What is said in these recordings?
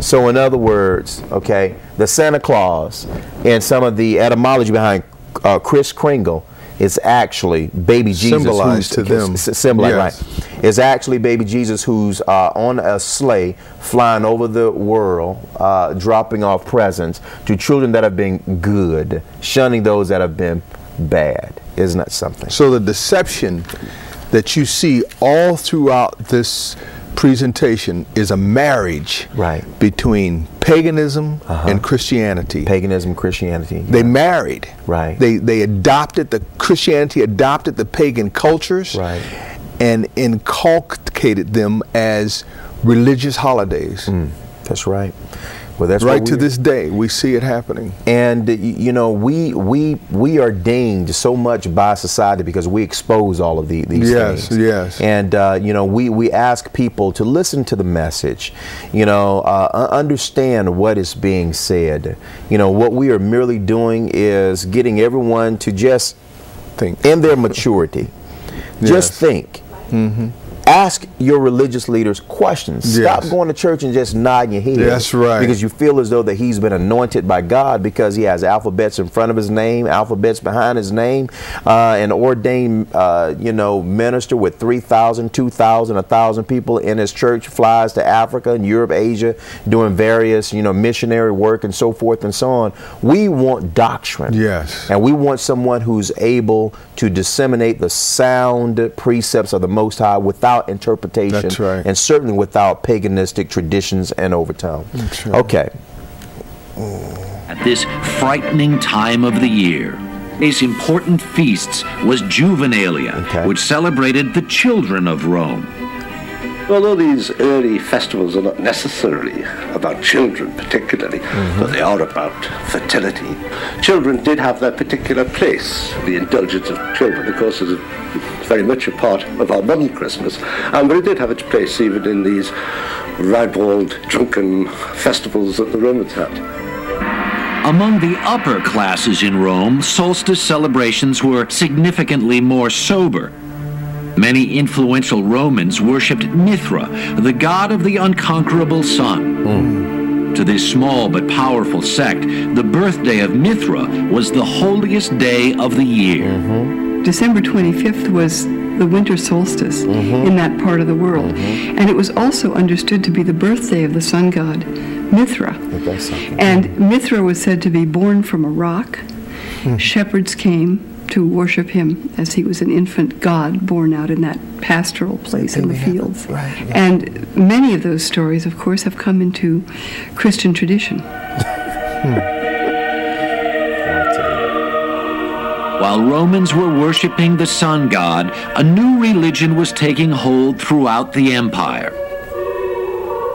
So in other words, okay, the Santa Claus and some of the etymology behind Kris Kringle is actually baby Jesus, symbolized to them. Symbolized, Yes. right? It's actually baby Jesus who's on a sleigh flying over the world, dropping off presents to children that have been good, shunning those that have been bad. Isn't that something? So the deception that you see all throughout this presentation is a marriage between paganism and Christianity. Paganism, Christianity. They married. Right. They adopted, the Christianity adopted the pagan cultures and inculcated them as religious holidays. That's right. Well, that's right to this day we see it happening. And you know, we are dinged so much by society because we expose all of these things. Yes. And you know, we ask people to listen to the message, you know, understand what is being said. You know, what we are merely doing is getting everyone to just think in their maturity. Just think. Ask your religious leaders questions. Stop going to church and just nodding your head. That's right. Because you feel as though that he's been anointed by God because he has alphabets in front of his name, alphabets behind his name, an ordained, you know, minister with 3,000, 2,000, 1,000 people in his church, flies to Africa and Europe, Asia, doing various, you know, missionary work and so forth and so on. We want doctrine. Yes. And we want someone who's able to disseminate the sound precepts of the Most High without interpretation. That's right. And certainly without paganistic traditions and overtone. That's right. Okay. At this frightening time of the year, these important feasts was Juvenalia, which celebrated the children of Rome. Although these early festivals are not necessarily about children particularly, but they are about fertility, children did have their particular place. The indulgence of children, of course, is very much a part of our modern Christmas, but it did have its place even in these ribald, drunken festivals that the Romans had. Among the upper classes in Rome, solstice celebrations were significantly more sober. Many influential Romans worshipped Mithra, the god of the unconquerable sun. To this small but powerful sect, the birthday of Mithra was the holiest day of the year. December 25th was the winter solstice in that part of the world. And it was also understood to be the birthday of the sun god, Mithra. And Mithra was said to be born from a rock. Shepherds came to worship him as he was an infant god born out in that pastoral place in the fields. And many of those stories, of course, have come into Christian tradition. While Romans were worshiping the sun god, a new religion was taking hold throughout the empire.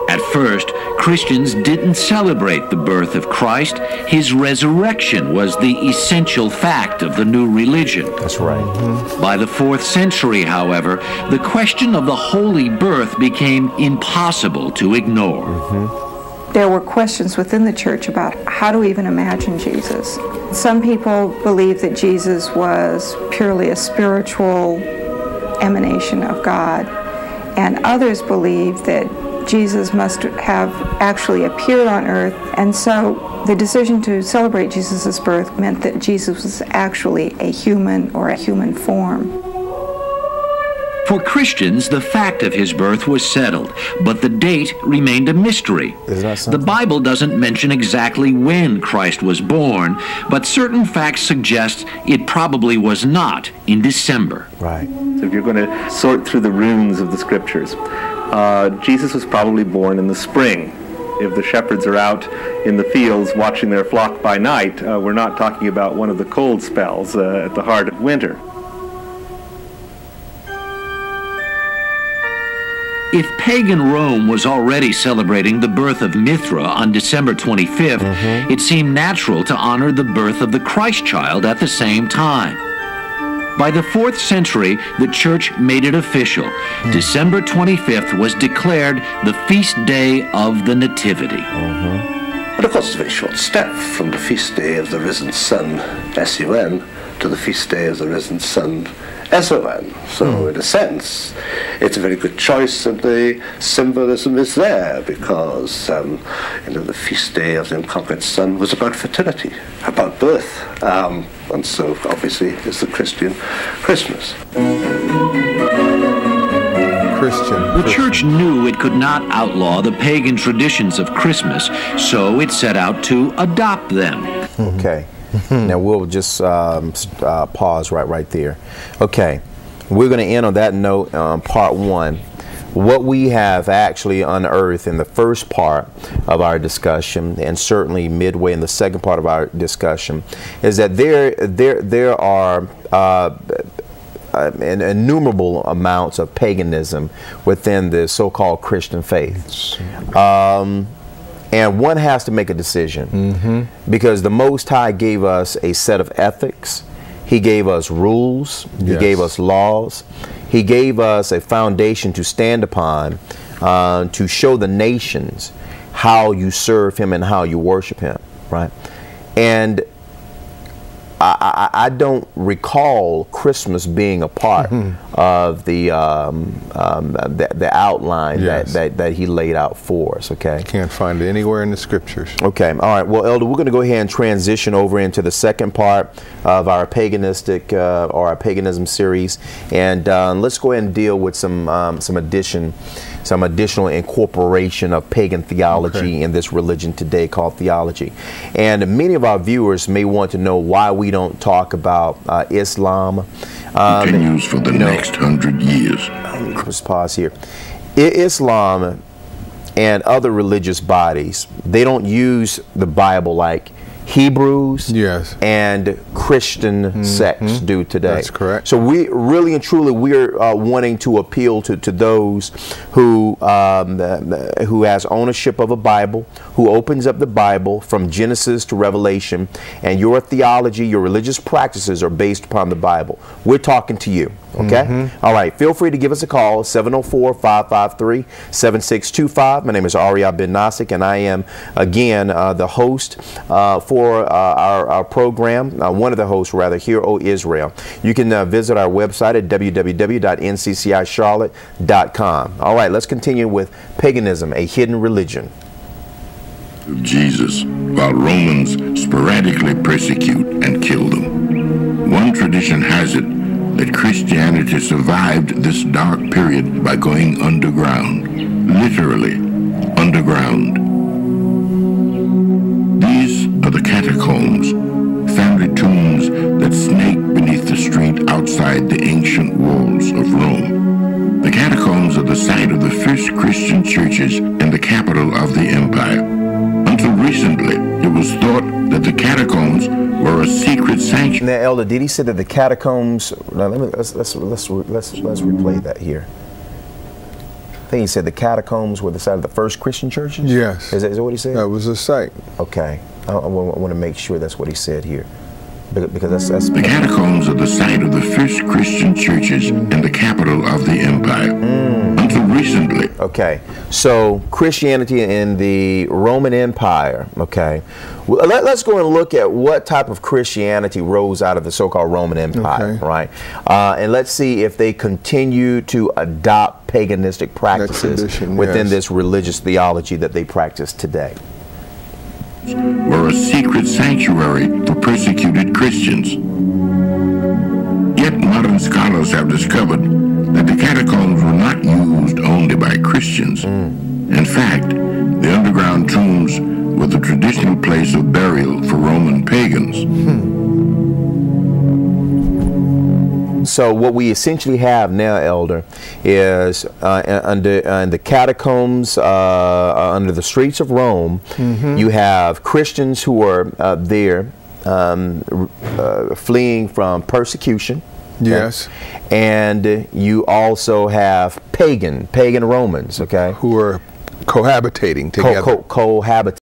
At first, Christians didn't celebrate the birth of Christ. His resurrection was the essential fact of the new religion. That's right. By the 4th century, however, the question of the holy birth became impossible to ignore. There were questions within the church about how to even imagine Jesus. Some people believed that Jesus was purely a spiritual emanation of God, and others believed that Jesus must have actually appeared on earth, and so the decision to celebrate Jesus' birth meant that Jesus was actually a human or a human form. For Christians, the fact of his birth was settled, but the date remained a mystery. The Bible doesn't mention exactly when Christ was born, but certain facts suggest it probably was not in December. Right. So if you're going to sort through the runes of the scriptures, Jesus was probably born in the spring. If the shepherds are out in the fields watching their flock by night, we're not talking about one of the cold spells at the heart of winter. If pagan Rome was already celebrating the birth of Mithra on December 25th, it seemed natural to honor the birth of the Christ child at the same time. By the 4th century, the church made it official. December 25th was declared the feast day of the Nativity. But of course it's a very short step from the feast day of the risen sun, S-U-N, to the feast day of the risen sun, S-O-N. So in a sense, it's a very good choice, and the symbolism is there because the feast day of the unconquered son was about fertility, about birth, and so obviously it's the Christian Christmas. The church knew it could not outlaw the pagan traditions of Christmas, so it set out to adopt them. Okay. Now we'll just pause right there. Okay. We're going to end on that note, part one. What we have actually unearthed in the first part of our discussion, and certainly midway in the second part of our discussion, is that there are innumerable amounts of paganism within the so-called Christian faith. And one has to make a decision, because the Most High gave us a set of ethics. He gave us rules. He gave us laws. He gave us a foundation to stand upon, to show the nations how you serve Him and how you worship Him, right? And I don't recall Christmas being a part of the outline that He laid out for us. Okay, can't find it anywhere in the scriptures. Okay, all right. Well, Elder, we're going to go ahead and transition over into the second part of our paganistic or our paganism series, and let's go ahead and deal with some additional incorporation of pagan theology in this religion today called theology. And many of our viewers may want to know why we don't talk about Islam. Continues for the next 100 years. Let's pause here. Islam and other religious bodies, they don't use the Bible like Hebrews and Christian sects do today. That's correct. So we really and truly we're wanting to appeal to those who has ownership of a Bible, who opens up the Bible from Genesis to Revelation, and your theology, your religious practices are based upon the Bible. We're talking to you. Okay? All right. Feel free to give us a call, 704-553-7625. My name is Ariel Ben Nasik, and I am, again, the host for our program, one of the hosts, rather, Hear, O Israel. You can visit our website at www.nccischarlotte.com. All right. Let's continue with paganism, a hidden religion. Jesus, while Romans sporadically persecute and kill them. One tradition has it that Christianity survived this dark period by going underground, literally underground. These are the catacombs, family tombs that snake beneath the street outside the ancient walls of Rome. The catacombs are the site of the first Christian churches in the capital of the empire. Until recently, it was thought that the catacombs were a secret sanctuary. Now, Elder, did he say that the catacombs? Now, let's replay that here. I think he said the catacombs were the site of the first Christian churches. Yes. Is that what he said? That was the site. Okay, I want to make sure that's what he said here, because that's the catacombs are the site of the first Christian churches in the capital of the empire. Until recently. Okay, so Christianity in the Roman Empire. Okay, well, let's go and look at what type of Christianity rose out of the so-called Roman Empire, right? And let's see if they continue to adopt paganistic practices within this religious theology that they practice today. Were a secret sanctuary for persecuted Christians. Yet modern scholars have discovered that the catacombs were not used only by Christians. In fact, the underground tombs were the traditional place of burial for Roman pagans. So what we essentially have now, Elder, is under the catacombs, under the streets of Rome, you have Christians who are there fleeing from persecution. Yes. And you also have pagan Romans, okay, who are cohabitating together. Cohabitating.